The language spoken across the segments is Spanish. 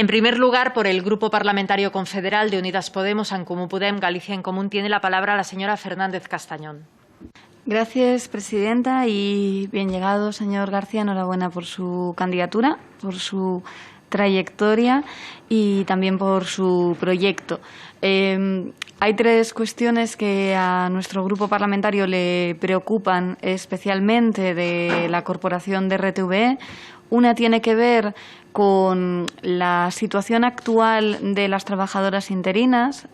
En primer lugar, por el Grupo Parlamentario Confederal de Unidas Podemos, En Comú Podem, Galicia en Común, tiene la palabra la señora Fernández Castañón. Gracias, presidenta, y bien llegado, señor García. Enhorabuena por su candidatura, por su trayectoria y también por su proyecto. Hay tres cuestiones que a nuestro grupo parlamentario le preocupan especialmente de la corporación de RTVE. Una tiene que ver con la situación actual de las trabajadoras interinas,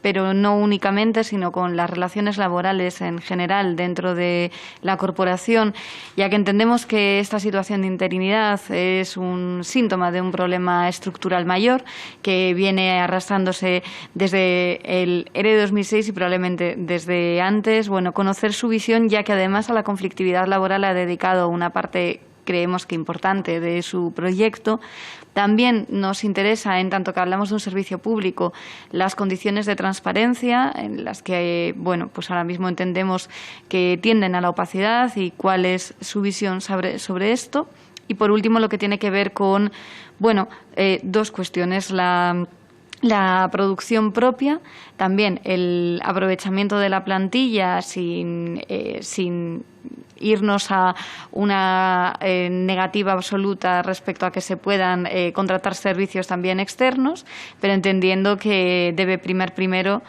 pero no únicamente, sino con las relaciones laborales en general dentro de la corporación, ya que entendemos que esta situación de interinidad es un síntoma de un problema estructural mayor que viene arrastrándose desde el ERE de 2006 y probablemente desde antes. Bueno, conocer su visión, ya que además a la conflictividad laboral ha dedicado una parte, creemos que importante, de su proyecto. También nos interesa, en tanto que hablamos de un servicio público, las condiciones de transparencia en las que, bueno, pues ahora mismo entendemos que tienden a la opacidad y cuál es su visión sobre esto. Y por último, lo que tiene que ver con, bueno, dos cuestiones: la producción propia, también el aprovechamiento de la plantilla sin irnos a una negativa absoluta respecto a que se puedan contratar servicios también externos, pero entendiendo que debe primar primero,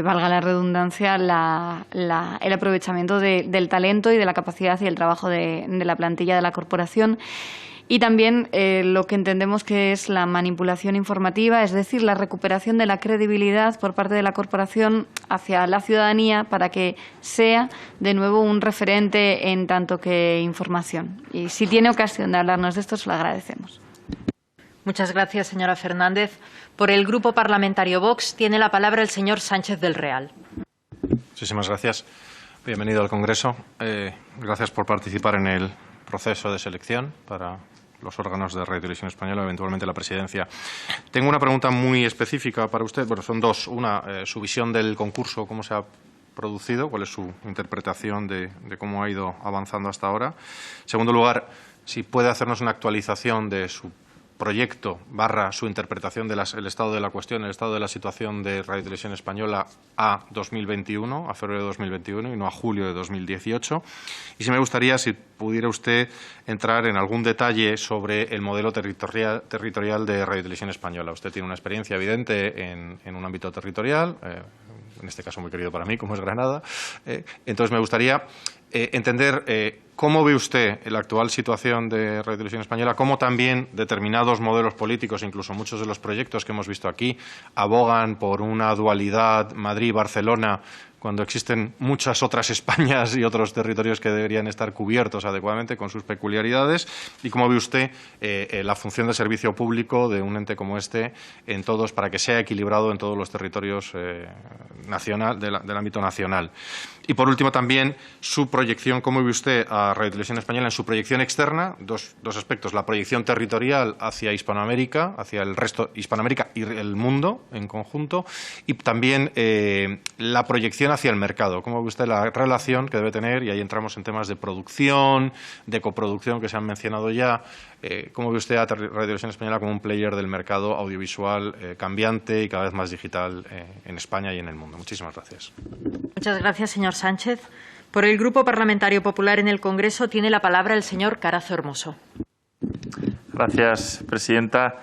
valga la redundancia, el aprovechamiento del talento y de la capacidad y el trabajo de la plantilla de la corporación. Y también lo que entendemos que es la manipulación informativa, es decir, la recuperación de la credibilidad por parte de la corporación hacia la ciudadanía para que sea de nuevo un referente en tanto que información. Y si tiene ocasión de hablarnos de esto, se lo agradecemos. Muchas gracias, señora Fernández. Por el Grupo Parlamentario Vox tiene la palabra el señor Sánchez del Real. Muchísimas gracias. Bienvenido al Congreso. Gracias por participar en el proceso de selección para los órganos de Radio Televisión Española, eventualmente la presidencia. Tengo una pregunta muy específica para usted. Bueno, son dos. Una, su visión del concurso, cómo se ha producido, cuál es su interpretación de cómo ha ido avanzando hasta ahora. En segundo lugar, si puede hacernos una actualización de su proyecto / su interpretación del estado de la cuestión, el estado de la situación de Radio Televisión Española a 2021, a febrero de 2021 y no a julio de 2018. Y si me gustaría, si pudiera usted entrar en algún detalle sobre el modelo territorial de Radio Televisión Española. Usted tiene una experiencia evidente en un ámbito territorial, en este caso muy querido para mí, como es Granada. Entonces, me gustaría entender cómo ve usted la actual situación de Radio Televisión Española, cómo también determinados modelos políticos, incluso muchos de los proyectos que hemos visto aquí, abogan por una dualidad Madrid-Barcelona, cuando existen muchas otras Españas y otros territorios que deberían estar cubiertos adecuadamente con sus peculiaridades, y cómo ve usted la función de servicio público de un ente como este en todos, para que sea equilibrado en todos los territorios del ámbito nacional. Y por último también su proyección, cómo ve usted a Radio Televisión Española en su proyección externa, dos aspectos: la proyección territorial hacia Hispanoamérica, hacia el resto, Hispanoamérica y el mundo en conjunto, y también la proyección hacia el mercado. ¿Cómo ve usted la relación que debe tener? Y ahí entramos en temas de producción, de coproducción que se han mencionado ya. ¿Cómo ve usted a Radio Televisión Española como un player del mercado audiovisual cambiante y cada vez más digital en España y en el mundo? Muchísimas gracias. Muchas gracias, señor Sánchez. Por el Grupo Parlamentario Popular en el Congreso tiene la palabra el señor Carazo Hermoso. Gracias, presidenta.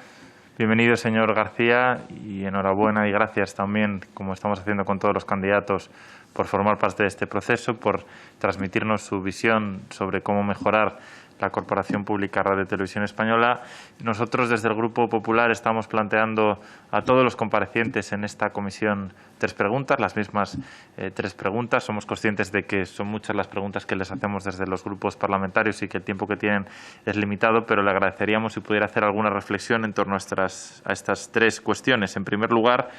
Bienvenido, señor García, y enhorabuena y gracias también, como estamos haciendo con todos los candidatos, por formar parte de este proceso, por transmitirnos su visión sobre cómo mejorar la Corporación Pública Radio Televisión Española. Nosotros, desde el Grupo Popular, estamos planteando a todos los comparecientes en esta comisión 3 preguntas, las mismas 3 preguntas. Somos conscientes de que son muchas las preguntas que les hacemos desde los grupos parlamentarios y que el tiempo que tienen es limitado, pero le agradeceríamos si pudiera hacer alguna reflexión en torno a estas 3 cuestiones. En primer lugar,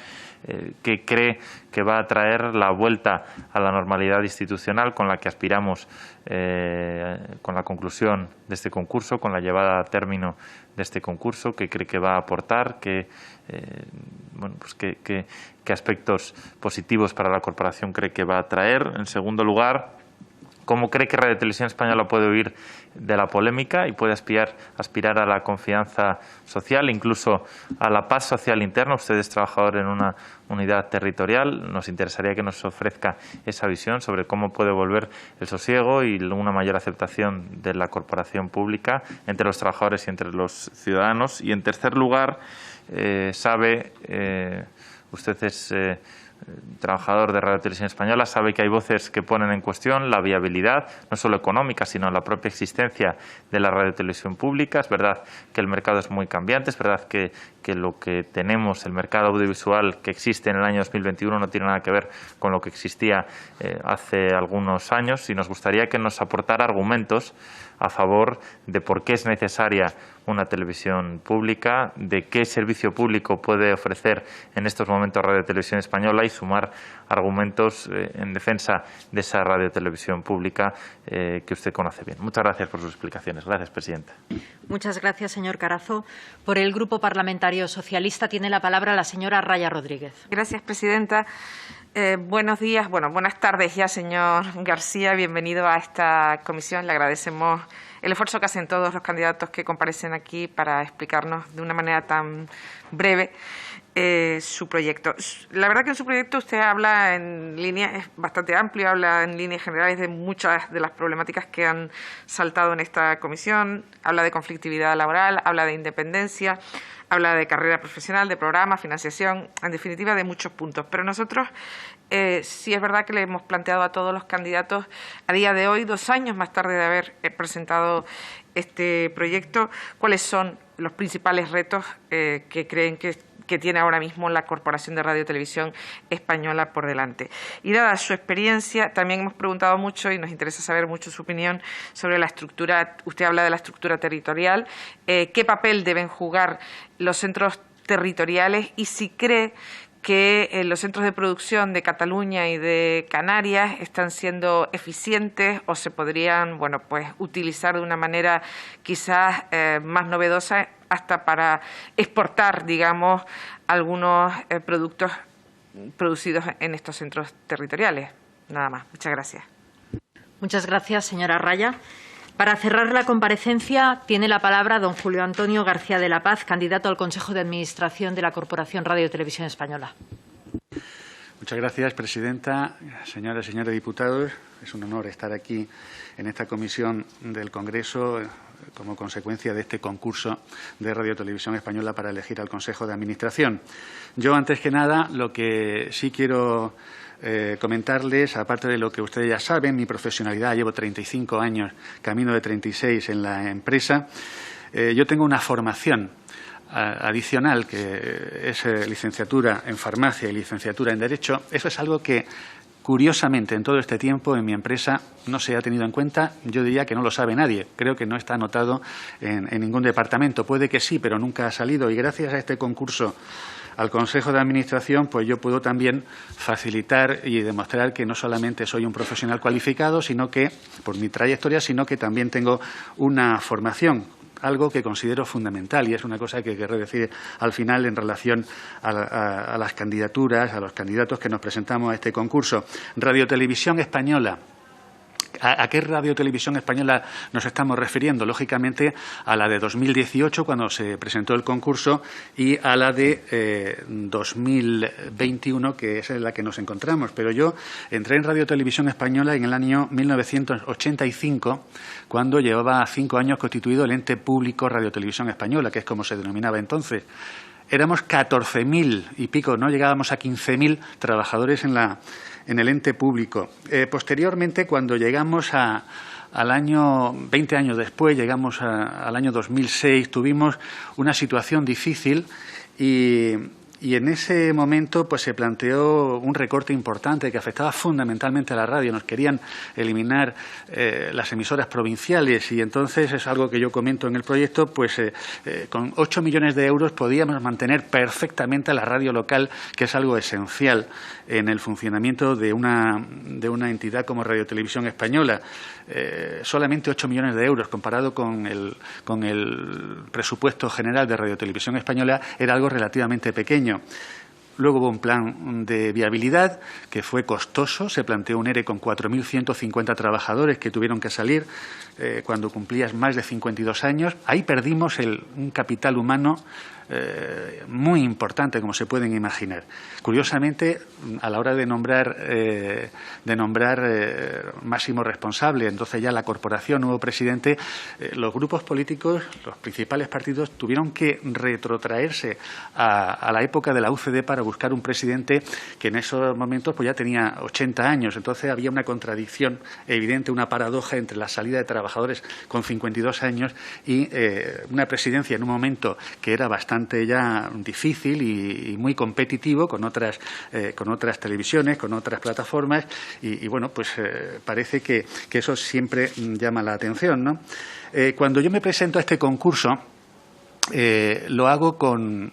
¿qué cree que va a traer la vuelta a la normalidad institucional con la que aspiramos con la conclusión de este concurso, con la llevada a término de este concurso? ¿Qué cree que va a aportar? ¿Qué aspectos positivos para la corporación cree que va a traer? En segundo lugar, ¿Cómo cree que Radio Televisión Española puede huir de la polémica y puede aspirar a la confianza social, incluso a la paz social interna? Usted es trabajador en una unidad territorial. Nos interesaría que nos ofrezca esa visión sobre cómo puede volver el sosiego y una mayor aceptación de la corporación pública entre los trabajadores y entre los ciudadanos. Y, en tercer lugar, usted es trabajador de Radio Televisión Española, sabe que hay voces que ponen en cuestión la viabilidad, no solo económica, sino la propia existencia de la radio televisión pública. Es verdad que el mercado es muy cambiante, es verdad que lo que tenemos, el mercado audiovisual que existe en el año 2021, no tiene nada que ver con lo que existía hace algunos años, y nos gustaría que nos aportara argumentos a favor de por qué es necesaria una televisión pública, de qué servicio público puede ofrecer en estos momentos Radio Televisión Española, y sumar argumentos en defensa de esa Radio Televisión pública que usted conoce bien. Muchas gracias por sus explicaciones. Gracias, presidenta. Muchas gracias, señor Carazo. Por el Grupo Parlamentario Socialista tiene la palabra la señora Raya Rodríguez. Gracias, presidenta. Buenos días, buenas tardes ya, señor García. Bienvenido a esta comisión. Le agradecemos el esfuerzo que hacen todos los candidatos que comparecen aquí para explicarnos de una manera tan breve su proyecto. La verdad que en su proyecto usted habla en línea, es bastante amplio, habla en líneas generales de muchas de las problemáticas que han saltado en esta comisión. Habla de conflictividad laboral, habla de independencia, habla de carrera profesional, de programa, financiación, en definitiva de muchos puntos. Pero nosotros sí es verdad que le hemos planteado a todos los candidatos a día de hoy, 2 años más tarde de haber presentado este proyecto, cuáles son los principales retos que creen que tiene ahora mismo la Corporación de Radio y Televisión Española por delante. Y dada su experiencia, también hemos preguntado mucho y nos interesa saber mucho su opinión sobre la estructura. Usted habla de la estructura territorial, qué papel deben jugar los centros territoriales y si cree que los centros de producción de Cataluña y de Canarias están siendo eficientes o se podrían, utilizar de una manera quizás más novedosa hasta para exportar, digamos, algunos productos producidos en estos centros territoriales. Nada más. Muchas gracias. Muchas gracias, señora Raya. Para cerrar la comparecencia, tiene la palabra don Julio Antonio García de la Paz, candidato al Consejo de Administración de la Corporación Radio y Televisión Española. Muchas gracias, presidenta. Señoras y señores diputados, es un honor estar aquí en esta comisión del Congreso como consecuencia de este concurso de Radio y Televisión Española para elegir al Consejo de Administración. Yo, antes que nada, lo que sí quiero comentarles, aparte de lo que ustedes ya saben, mi profesionalidad, llevo 35 años, camino de 36 en la empresa. Yo tengo una formación adicional que es licenciatura en farmacia y licenciatura en Derecho. Eso es algo que, curiosamente, en todo este tiempo en mi empresa no se ha tenido en cuenta. Yo diría que no lo sabe nadie. Creo que no está anotado en ningún departamento. Puede que sí, pero nunca ha salido. Y gracias a este concurso al Consejo de Administración, pues yo puedo también facilitar y demostrar que no solamente soy un profesional cualificado, sino que, por mi trayectoria, sino que también tengo una formación, algo que considero fundamental y es una cosa que querré decir al final en relación a las candidaturas, a los candidatos que nos presentamos a este concurso. Radio Televisión Española. ¿A qué Radio Televisión Española nos estamos refiriendo? Lógicamente a la de 2018, cuando se presentó el concurso, y a la de 2021, que es en la que nos encontramos. Pero yo entré en Radio Televisión Española en el año 1985, cuando llevaba 5 años constituido el ente público Radio Televisión Española, que es como se denominaba entonces. Éramos 14.000 y pico, no llegábamos a 15.000 trabajadores en el ente público. Posteriormente, cuando llegamos al año, 20 años después, llegamos al año 2006, tuvimos una situación difícil y en ese momento pues se planteó un recorte importante que afectaba fundamentalmente a la radio. Nos querían eliminar las emisoras provinciales y entonces es algo que yo comento en el proyecto, pues con 8 millones de euros podíamos mantener perfectamente a la radio local, que es algo esencial en el funcionamiento de una entidad como Radio Televisión Española. Solamente 8 millones de euros comparado con el presupuesto general de Radio Televisión Española era algo relativamente pequeño. Luego hubo un plan de viabilidad que fue costoso. Se planteó un ERE con 4.150 trabajadores que tuvieron que salir cuando cumplías más de 52 años. Ahí perdimos un capital humano muy importante, como se pueden imaginar. Curiosamente, a la hora de nombrar máximo responsable, entonces ya la corporación, nuevo presidente, los grupos políticos, los principales partidos, tuvieron que retrotraerse a la época de la UCD para buscar un presidente que en esos momentos pues ya tenía 80 años. Entonces había una contradicción evidente, una paradoja entre la salida de trabajadores con 52 años y una presidencia en un momento que era bastante ya difícil y muy competitivo con otras televisiones, con otras plataformas y bueno, pues parece que eso siempre llama la atención, ¿no? Cuando yo me presento a este concurso, lo hago con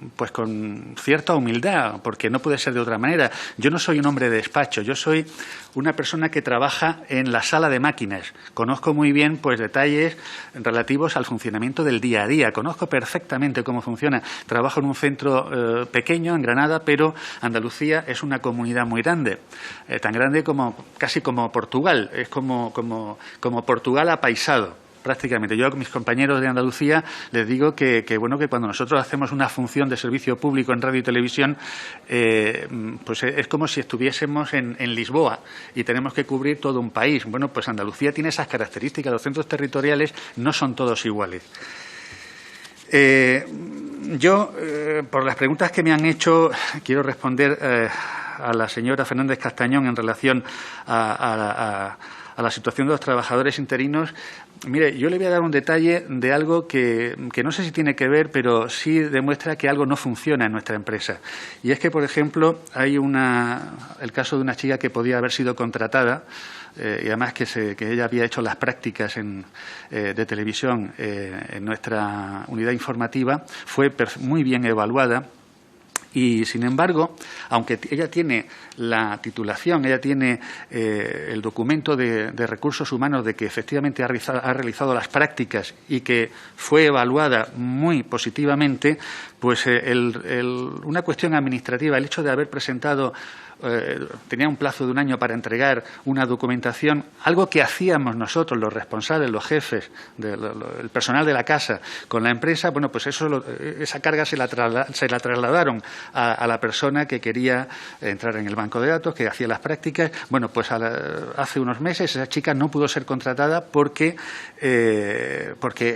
cierta humildad, porque no puede ser de otra manera. Yo no soy un hombre de despacho, yo soy una persona que trabaja en la sala de máquinas. Conozco muy bien pues detalles relativos al funcionamiento del día a día. Conozco perfectamente cómo funciona. Trabajo en un centro pequeño, en Granada, pero Andalucía es una comunidad muy grande, tan grande casi como Portugal. Es como Portugal apaisado. Prácticamente. Yo a mis compañeros de Andalucía les digo que cuando nosotros hacemos una función de servicio público en radio y televisión, pues es como si estuviésemos en Lisboa y tenemos que cubrir todo un país. Bueno, pues Andalucía tiene esas características. Los centros territoriales no son todos iguales. Yo, por las preguntas que me han hecho, quiero responder a la señora Fernández Castañón en relación a la situación de los trabajadores interinos. Mire, yo le voy a dar un detalle de algo que no sé si tiene que ver, pero sí demuestra que algo no funciona en nuestra empresa. Y es que, por ejemplo, hay el caso de una chica que podía haber sido contratada y además que ella había hecho las prácticas de televisión en nuestra unidad informativa, fue muy bien evaluada. Y, sin embargo, aunque ella tiene la titulación, ella tiene el documento de recursos humanos de que efectivamente ha realizado las prácticas y que fue evaluada muy positivamente, pues una cuestión administrativa, el hecho de haber presentado tenía un plazo de 1 año para entregar una documentación, algo que hacíamos nosotros, los responsables, los jefes, el personal de la casa, con la empresa, bueno, pues esa carga se la trasladaron a la persona que quería entrar en el banco de datos, que hacía las prácticas. Bueno, pues hace unos meses esa chica no pudo ser contratada porque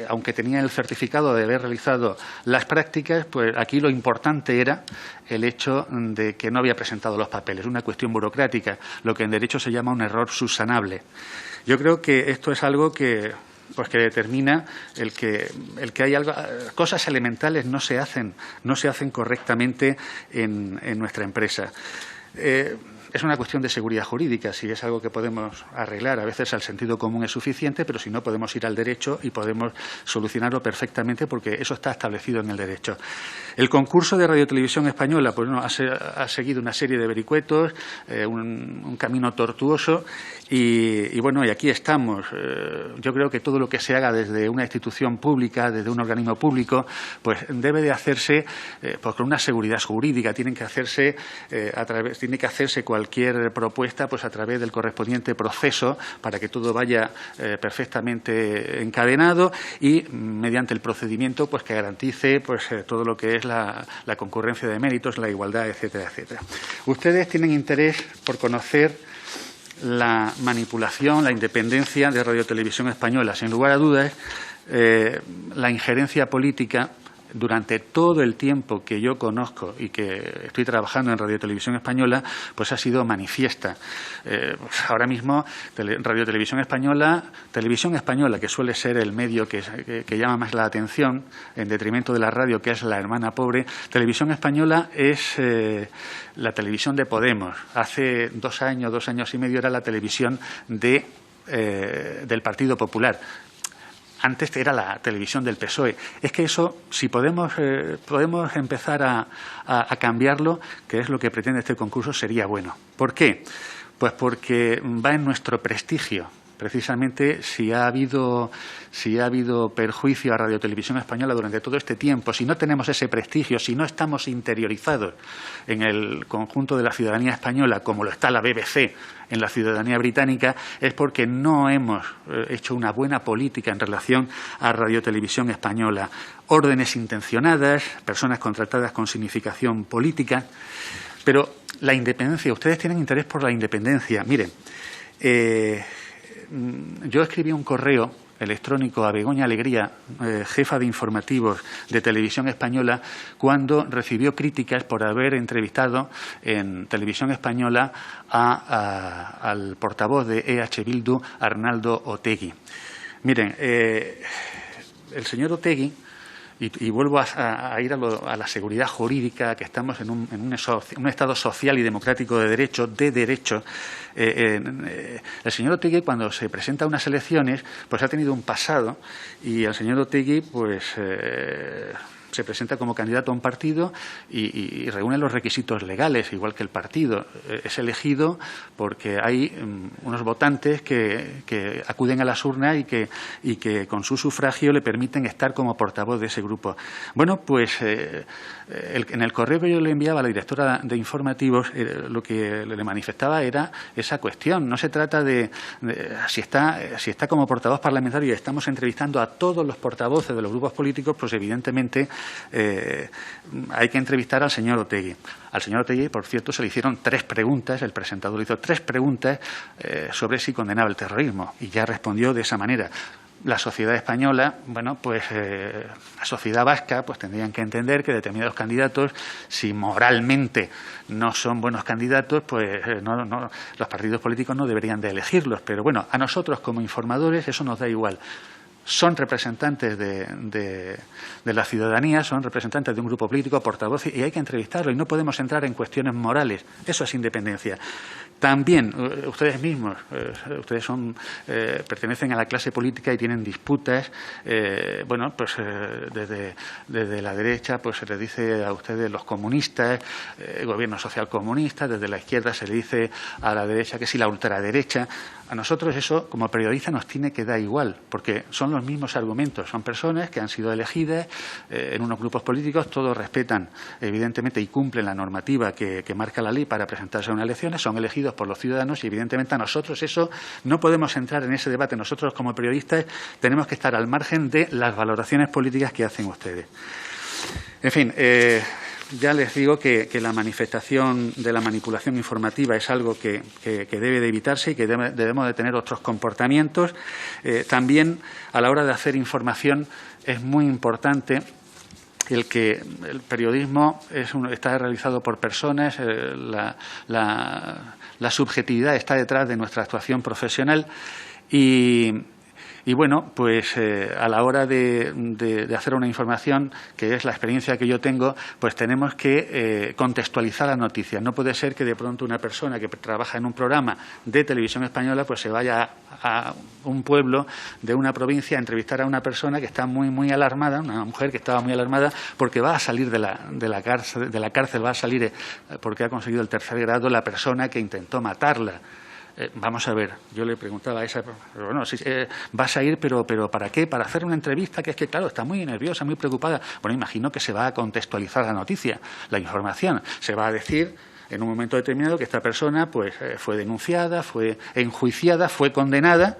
aunque tenía el certificado de haber realizado las prácticas, pues aquí lo importante era el hecho de que no había presentado los papeles, una cuestión burocrática, lo que en derecho se llama un error subsanable. Yo creo que esto es algo que determina el que hay cosas elementales no se hacen correctamente en nuestra empresa. Es una cuestión de seguridad jurídica, si es algo que podemos arreglar. A veces el sentido común es suficiente, pero si no, podemos ir al derecho y podemos solucionarlo perfectamente porque eso está establecido en el derecho. El concurso de Radio Televisión Española ha seguido una serie de vericuetos, un camino tortuoso y aquí estamos. Yo creo que todo lo que se haga desde una institución pública, desde un organismo público, pues debe de hacerse con una seguridad jurídica. Tiene que hacerse cualquier propuesta pues a través del correspondiente proceso para que todo vaya perfectamente encadenado y mediante el procedimiento pues que garantice pues todo lo que es la concurrencia de méritos, la igualdad, etcétera, etcétera. Ustedes tienen interés por conocer la manipulación, la independencia de Radio Televisión Española. Sin lugar a dudas, la injerencia política durante todo el tiempo que yo conozco y que estoy trabajando en Radio Televisión Española, pues ha sido manifiesta. Ahora mismo, Televisión Española, que suele ser el medio que llama más la atención, en detrimento de la radio, que es la hermana pobre, Televisión Española es la televisión de Podemos. Hace 2 años y medio era la televisión del Partido Popular. Antes era la televisión del PSOE. Es que eso, si podemos empezar a cambiarlo, que es lo que pretende este concurso, sería bueno. ¿Por qué? Pues porque va en nuestro prestigio. precisamente si ha habido perjuicio a Radio Televisión Española durante todo este tiempo, si no tenemos ese prestigio, si no estamos interiorizados en el conjunto de la ciudadanía española, como lo está la BBC en la ciudadanía británica, es porque no hemos hecho una buena política en relación a Radio Televisión Española. Órdenes intencionadas, personas contratadas con significación política, pero la independencia, ustedes tienen interés por la independencia. Miren, yo escribí un correo electrónico a Begoña Alegría, jefa de informativos de Televisión Española, cuando recibió críticas por haber entrevistado en Televisión Española al portavoz de EH Bildu, Arnaldo Otegi. Miren, el señor Otegi, y vuelvo a ir a la seguridad jurídica, que estamos en un Estado social y democrático de derecho, el señor Otegi, cuando se presenta a unas elecciones, pues ha tenido un pasado, y el señor Otegi pues se presenta como candidato a un partido y reúne los requisitos legales, igual que el partido. Es elegido porque hay unos votantes que acuden a las urnas y que con su sufragio le permiten estar como portavoz de ese grupo. Bueno, pues en el correo que yo le enviaba a la directora de informativos, lo que le manifestaba era esa cuestión. No se trata de si está como portavoz parlamentario y estamos entrevistando a todos los portavoces de los grupos políticos, pues evidentemente hay que entrevistar al señor Otegi. Al señor Otegi, por cierto, se le hicieron 3 preguntas, el presentador le hizo 3 preguntas sobre si condenaba el terrorismo y ya respondió de esa manera. La sociedad española, bueno, pues la sociedad vasca, pues tendrían que entender que determinados candidatos, si moralmente no son buenos candidatos, pues los partidos políticos no deberían de elegirlos. Pero bueno, a nosotros como informadores eso nos da igual. Son representantes de la ciudadanía, son representantes de un grupo político, portavoz, y hay que entrevistarlo y no podemos entrar en cuestiones morales. Eso es independencia. También, ustedes mismos, ustedes pertenecen a la clase política y tienen disputas. Bueno, pues desde la derecha pues se les dice a ustedes los comunistas, gobierno social comunista, desde la izquierda se le dice a la derecha que sí, la ultraderecha. A nosotros eso, como periodistas, nos tiene que dar igual, porque son los mismos argumentos. Son personas que han sido elegidas en unos grupos políticos, todos respetan, evidentemente, y cumplen la normativa que marca la ley para presentarse a unas elecciones, son elegidos por los ciudadanos y, evidentemente, a nosotros eso no podemos entrar en ese debate. Nosotros, como periodistas, tenemos que estar al margen de las valoraciones políticas que hacen ustedes. En fin, ya les digo que la manifestación de la manipulación informativa es algo que debe de evitarse y que debemos de tener otros comportamientos. También, a la hora de hacer información, es muy importante que el periodismo está realizado por personas, la subjetividad está detrás de nuestra actuación profesional y bueno, pues a la hora de hacer una información, que es la experiencia que yo tengo, pues tenemos que contextualizar la noticia. No puede ser que de pronto una persona que trabaja en un programa de Televisión Española pues se vaya a un pueblo de una provincia a entrevistar a una persona que está muy, muy alarmada, una mujer que estaba muy alarmada porque va a salir de la cárcel, va a salir porque ha conseguido el 3er grado la persona que intentó matarla. Vamos a ver, yo le preguntaba a esa, bueno, vas a ir, pero ¿para qué? Para hacer una entrevista, que es que, claro, está muy nerviosa, muy preocupada. Bueno, imagino que se va a contextualizar la noticia, la información. Se va a decir en un momento determinado que esta persona pues fue denunciada, fue enjuiciada, fue condenada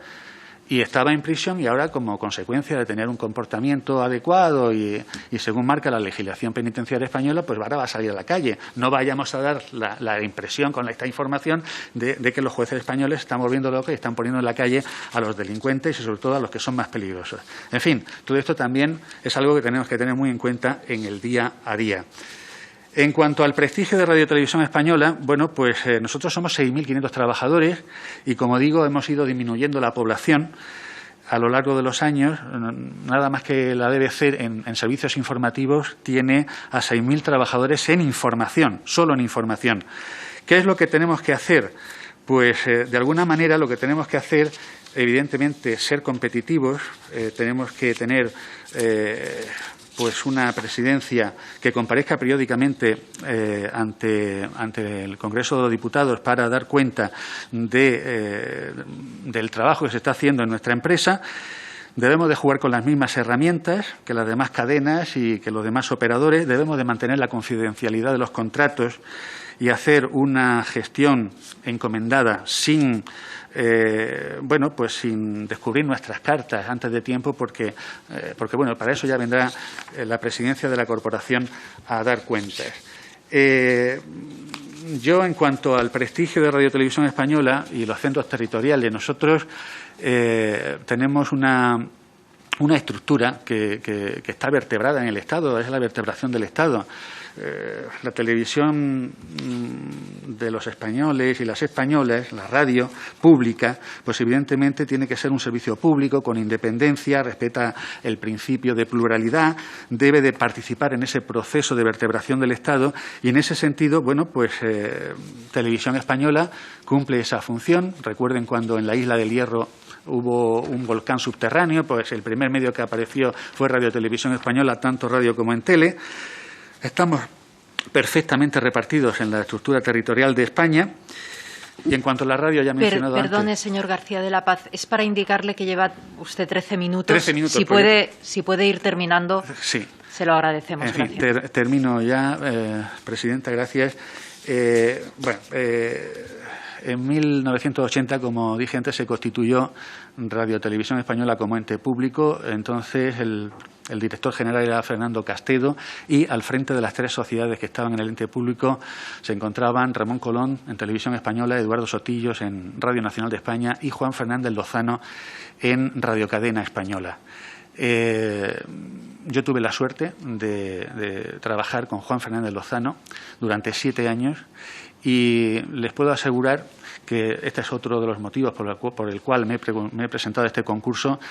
y estaba en prisión, y ahora, como consecuencia de tener un comportamiento adecuado y según marca la legislación penitenciaria española, pues ahora va a salir a la calle. No vayamos a dar la impresión con esta información de que los jueces españoles están volviendo locos y están poniendo en la calle a los delincuentes y sobre todo a los que son más peligrosos. En fin, todo esto también es algo que tenemos que tener muy en cuenta en el día a día. En cuanto al prestigio de Radio Televisión Española, bueno, pues nosotros somos 6.500 trabajadores y, como digo, hemos ido disminuyendo la población a lo largo de los años. Nada más que la BBC en servicios informativos tiene a 6.000 trabajadores en información, solo en información. ¿Qué es lo que tenemos que hacer? Pues, de alguna manera, lo que tenemos que hacer, evidentemente, ser competitivos, tenemos que tener pues una presidencia que comparezca periódicamente ante el Congreso de los Diputados para dar cuenta del trabajo que se está haciendo en nuestra empresa. Debemos de jugar con las mismas herramientas que las demás cadenas y que los demás operadores. Debemos de mantener la confidencialidad de los contratos y hacer una gestión encomendada sin sin descubrir nuestras cartas antes de tiempo, porque para eso ya vendrá la presidencia de la corporación a dar cuentas. Yo, en cuanto al prestigio de Radio Televisión Española y los centros territoriales, nosotros tenemos una estructura que está vertebrada en el Estado, es la vertebración del Estado. La televisión de los españoles y las españolas, la radio pública, pues evidentemente tiene que ser un servicio público con independencia, respeta el principio de pluralidad, debe de participar en ese proceso de vertebración del Estado y en ese sentido, Televisión Española cumple esa función. Recuerden cuando en la Isla del Hierro hubo un volcán subterráneo, pues el primer medio que apareció fue Radio Televisión Española, tanto radio como en tele. Estamos perfectamente repartidos en la estructura territorial de España. Y en cuanto a la radio, ya he mencionado Perdone, antes. señor García de la Paz, es para indicarle que lleva usted 13 minutos. 13 minutos. Si puede ir terminando, sí. Se lo agradecemos. En fin, gracias. Termino ya, Presidenta, gracias. En 1980, como dije antes, se constituyó Radio Televisión Española como ente público. Entonces, el director general era Fernando Castedo y al frente de las tres sociedades que estaban en el ente público se encontraban Ramón Colón en Televisión Española, Eduardo Sotillos en Radio Nacional de España y Juan Fernández Lozano en Radio Cadena Española. Yo tuve la suerte de trabajar con Juan Fernández Lozano durante 7 años y les puedo asegurar que este es otro de los motivos por el cual me he presentado a este concurso.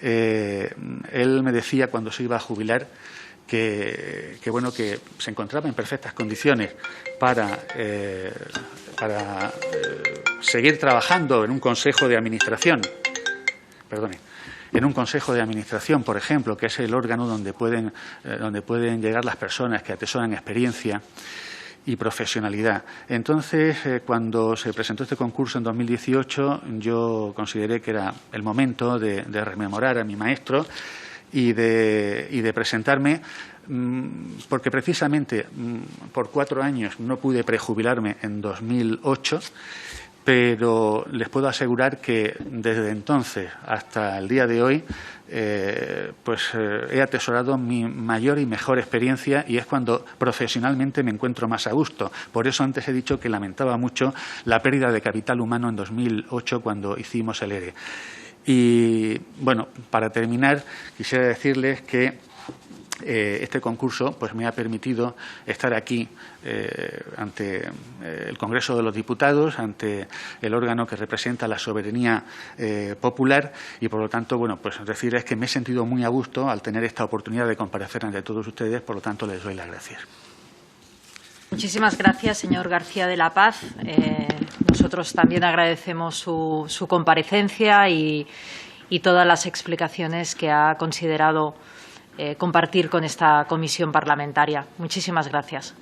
Él me decía cuando se iba a jubilar que se encontraba en perfectas condiciones para seguir trabajando en un consejo de administración. En un consejo de administración, por ejemplo, que es el órgano donde pueden llegar las personas que atesoran experiencia y profesionalidad. Entonces, cuando se presentó este concurso en 2018, yo consideré que era el momento de rememorar a mi maestro y de presentarme, porque precisamente por 4 años no pude prejubilarme en 2008, pero les puedo asegurar que desde entonces hasta el día de hoy he atesorado mi mayor y mejor experiencia y es cuando profesionalmente me encuentro más a gusto. Por eso antes he dicho que lamentaba mucho la pérdida de capital humano en 2008 cuando hicimos el ERE. Y bueno, para terminar quisiera decirles que este concurso pues me ha permitido estar aquí ante el Congreso de los Diputados, ante el órgano que representa la soberanía popular y, por lo tanto, decirles que me he sentido muy a gusto al tener esta oportunidad de comparecer ante todos ustedes, por lo tanto, les doy las gracias. Muchísimas gracias, señor García de la Paz. Nosotros también agradecemos su comparecencia y todas las explicaciones que ha considerado compartir con esta comisión parlamentaria. Muchísimas gracias.